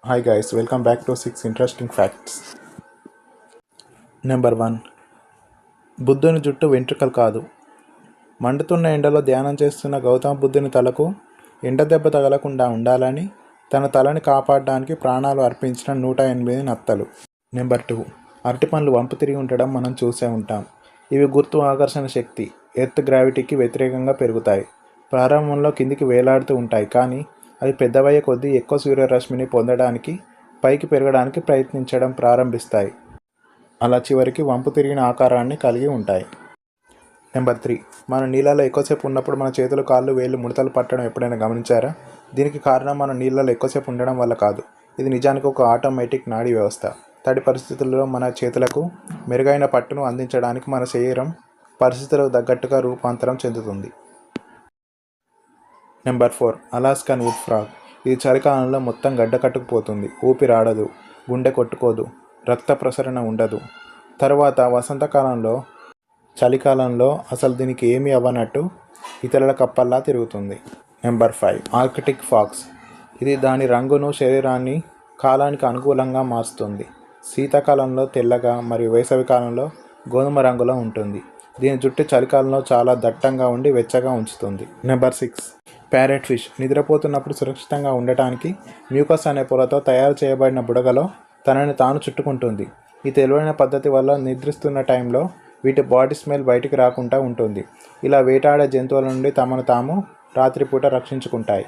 Hi guys, welcome back to 6 interesting facts. Number 1. బుద్ధుని జుట్టు వెంట్రుకలు కాదు. మండుతున్న ఎండలో ధ్యానం చేస్తున్న గౌతమ బుద్ధుని తలకు ఎండ దెబ్బ తగలకుండా ఉండాలని తన తలని కాపాడడానికి ప్రాణాలు అర్పించిన 108 నత్తలు. నెంబర్ 2. అరటిపండ్లు వంపు తిరిగి ఉండడం మనం చూసే ఉంటాం. ఇవి గుర్తు ఆకర్షణ శక్తి ఎర్త్ గ్రావిటీకి వ్యతిరేకంగా పెరుగుతాయి. ప్రారంభంలో కిందికి వేలాడుతూ ఉంటాయి, కానీ అవి పెద్దవయ్యే కొద్దీ ఎక్కువ సూర్యరశ్మిని పొందడానికి పైకి పెరగడానికి ప్రయత్నించడం ప్రారంభిస్తాయి. అలా చివరికి వంపు తిరిగిన ఆకారాన్ని కలిగి ఉంటాయి. నెంబర్ 3. మనం నీళ్ళలో ఎక్కువసేపు ఉన్నప్పుడు మన చేతులు, కాళ్ళు, వేళ్ళు ముడతలు పట్టడం ఎప్పుడైనా గమనించారా? దీనికి కారణం మనం నీళ్ళలో ఎక్కువసేపు ఉండడం వల్ల కాదు. ఇది నిజానికి ఒక ఆటోమేటిక్ నాడీ వ్యవస్థ. తడి పరిస్థితుల్లో మన చేతులకు మెరుగైన పట్టును అందించడానికి మన శరీరం పరిస్థితులకు తగ్గట్టుగా రూపాంతరం చెందుతుంది. నెంబర్ 4. Alaskan wood frog. ఇది చలికాలంలో మొత్తం గడ్డ కట్టుకుపోతుంది. ఊపిరాడదు, గుండె కొట్టుకోదు, రక్త ప్రసరణ ఉండదు. తర్వాత వసంతకాలంలో, చలికాలంలో అసలు దీనికి ఏమీ అవ్వనట్టు ఇతరుల కప్పల్లా తిరుగుతుంది. నెంబర్ 5. Arctic fox. ఇది దాని రంగును, శరీరాన్ని కాలానికి అనుకూలంగా మారుస్తుంది. శీతాకాలంలో తెల్లగా మరియు వేసవికాలంలో గోధుమ రంగులో ఉంటుంది. దీని జుట్టు చలికాలంలో చాలా దట్టంగా ఉండి వెచ్చగా ఉంచుతుంది. నెంబర్ 6. Parrot fish. నిద్రపోతున్నప్పుడు సురక్షితంగా ఉండటానికి మ్యూకస్ అనే పొరతో తయారు చేయబడిన బుడగలో తనని తాను చుట్టుకుంటుంది. ఈ తెలివైన పద్ధతి వల్ల నిద్రిస్తున్న టైంలో వీటి బాడీ స్మెల్ బయటికి రాకుండా ఉంటుంది. ఇలా వేటాడే జంతువుల నుండి తమను తాము రాత్రిపూట రక్షించుకుంటాయి.